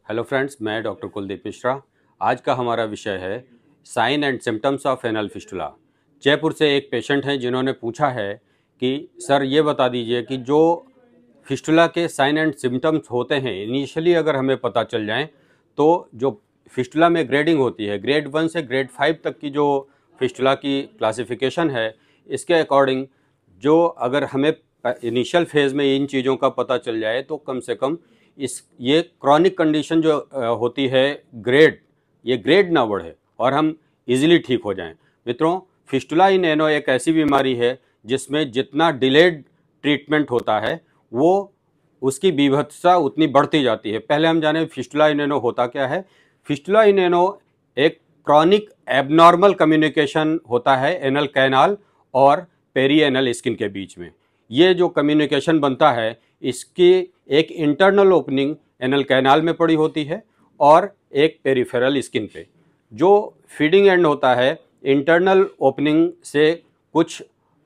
Hello friends, मैं doctor Kuldeep Mishra. आज का हमारा विषय है sign and symptoms of anal fistula. Jaipur से एक पेशेंट हैं जिन्होंने पूछा है कि सर ये बता दीजिए कि जो फिस्टुला के साइन एंड सिम्टम्स होते हैं इनिशियली अगर हमें पता चल जाएं तो जो फिस्टुला में ग्रेडिंग होती है, ग्रेड 1 से ग्रेड 5 तक की जो फिस्टुला की क्लासिफिकेशन है, इसके अकॉर्डिंग जो अगर हमें इनिशियल फेज़ में इन चीज़ों का पता चल जाए तो कम से कम ये क्रॉनिक कंडीशन जो होती है ये ग्रेड ना बढ़े और हम इजीली ठीक हो जाएं। मित्रों, फिस्टुला इन एनो एक ऐसी बीमारी है जिसमें जितना डिलेड ट्रीटमेंट होता है वो उसकी बीभत्सता उतनी बढ़ती जाती है। पहले हम जाने फिस्टुला इन एनो होता क्या है। फिस्टुला इन एनो एक क्रॉनिक एबनॉर्मल कम्युनिकेशन होता है एनल कैनाल और पेरी एनल स्किन के बीच में। ये जो कम्युनिकेशन बनता है इसकी एक इंटरनल ओपनिंग एनल कैनाल में पड़ी होती है और एक पेरिफेरल स्किन पे। जो फीडिंग एंड होता है, इंटरनल ओपनिंग से कुछ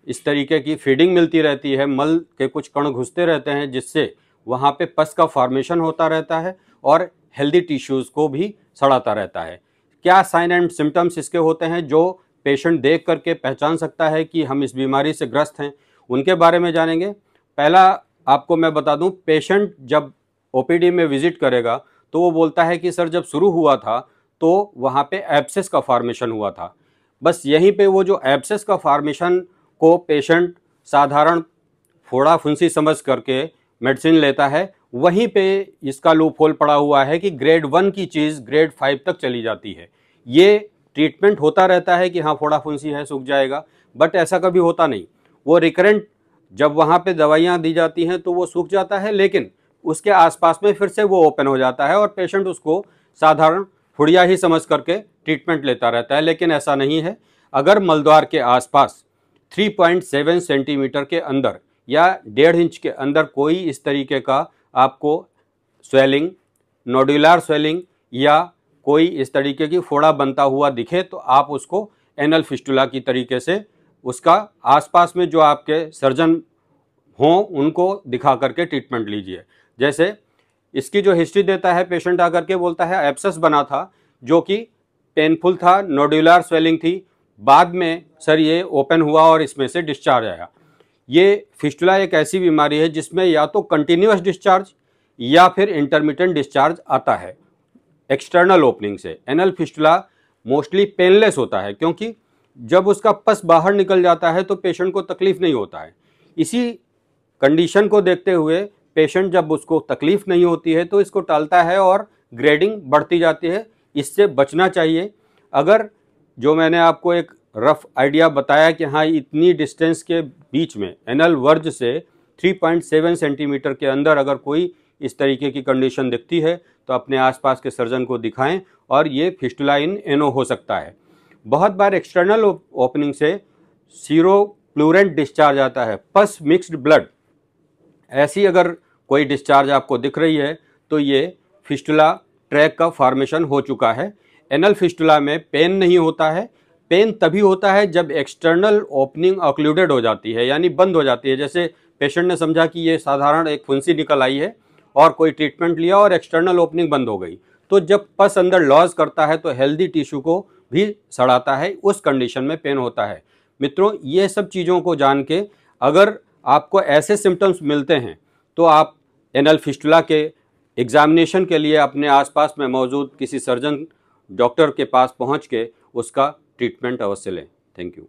इस तरीके की फीडिंग मिलती रहती है, मल के कुछ कण घुसते रहते हैं जिससे वहाँ पे पस का फॉर्मेशन होता रहता है और हेल्दी टिश्यूज़ को भी सड़ाता रहता है। क्या साइन एंड सिम्टम्स इसके होते हैं जो पेशेंट देख करके पहचान सकता है कि हम इस बीमारी से ग्रस्त हैं, उनके बारे में जानेंगे। पहला आपको मैं बता दूं, पेशेंट जब ओपीडी में विजिट करेगा तो वो बोलता है कि सर जब शुरू हुआ था तो वहाँ पे एब्सेस का फॉर्मेशन हुआ था। बस यहीं पे वो जो एब्सेस का फॉर्मेशन को पेशेंट साधारण फोड़ा फुंसी समझ करके मेडिसिन लेता है, वहीं पे इसका लूप होल पड़ा हुआ है कि ग्रेड 1 की चीज़ ग्रेड 5 तक चली जाती है। ये ट्रीटमेंट होता रहता है कि हाँ फोड़ा फुंसी है, सूख जाएगा, बट ऐसा कभी होता नहीं। वो रिकरेंट जब वहाँ पे दवाइयाँ दी जाती हैं तो वो सूख जाता है, लेकिन उसके आसपास में फिर से वो ओपन हो जाता है और पेशेंट उसको साधारण फुड़िया ही समझ करके ट्रीटमेंट लेता रहता है। लेकिन ऐसा नहीं है। अगर मलद्वार के आसपास 3.7 सेंटीमीटर के अंदर या 1.5 इंच के अंदर कोई इस तरीके का आपको स्वेलिंग, नोडुलर स्वेलिंग या कोई इस तरीके की फोड़ा बनता हुआ दिखे तो आप उसको एनल फिस्टुला की तरीके से उसका आसपास में जो आपके सर्जन हों उनको दिखा करके ट्रीटमेंट लीजिए। जैसे इसकी जो हिस्ट्री देता है, पेशेंट आकर के बोलता है एब्सेस बना था जो कि पेनफुल था, नोडुलर स्वेलिंग थी, बाद में सर ये ओपन हुआ और इसमें से डिस्चार्ज आया। ये फिस्टुला एक ऐसी बीमारी है जिसमें या तो कंटिन्यूअस डिस्चार्ज या फिर इंटरमिटेंट डिस्चार्ज आता है एक्सटर्नल ओपनिंग से। एनल फिस्टुला मोस्टली पेनलेस होता है क्योंकि जब उसका पस बाहर निकल जाता है तो पेशेंट को तकलीफ नहीं होता है। इसी कंडीशन को देखते हुए पेशेंट जब उसको तकलीफ नहीं होती है तो इसको टालता है और ग्रेडिंग बढ़ती जाती है। इससे बचना चाहिए। अगर जो मैंने आपको एक रफ आइडिया बताया कि हाँ इतनी डिस्टेंस के बीच में एनल वर्ज से 3.7 सेंटीमीटर के अंदर अगर कोई इस तरीके की कंडीशन दिखती है तो अपने आसपास के सर्जन को दिखाएं और ये फिस्टुला इन एनो हो सकता है। बहुत बार एक्सटर्नल ओपनिंग से सीरो प्लूरेंट डिस्चार्ज आता है, पस मिक्स्ड ब्लड। ऐसी अगर कोई डिस्चार्ज आपको दिख रही है तो ये फिस्टुला ट्रैक का फॉर्मेशन हो चुका है। एनल फिस्टुला में पेन नहीं होता है। पेन तभी होता है जब एक्सटर्नल ओपनिंग ऑक्लूडेड हो जाती है, यानी बंद हो जाती है। जैसे पेशेंट ने समझा कि ये साधारण एक फुंसी निकल आई है और कोई ट्रीटमेंट लिया और एक्सटर्नल ओपनिंग बंद हो गई, तो जब पस अंदर लॉज करता है तो हेल्दी टिश्यू को भी सड़ाता है, उस कंडीशन में पेन होता है। मित्रों, ये सब चीज़ों को जान के अगर आपको ऐसे सिम्टम्स मिलते हैं तो आप एनल फिस्टुला के एग्जामिनेशन के लिए अपने आसपास में मौजूद किसी सर्जन डॉक्टर के पास पहुंच के उसका ट्रीटमेंट अवश्य लें। Thank you.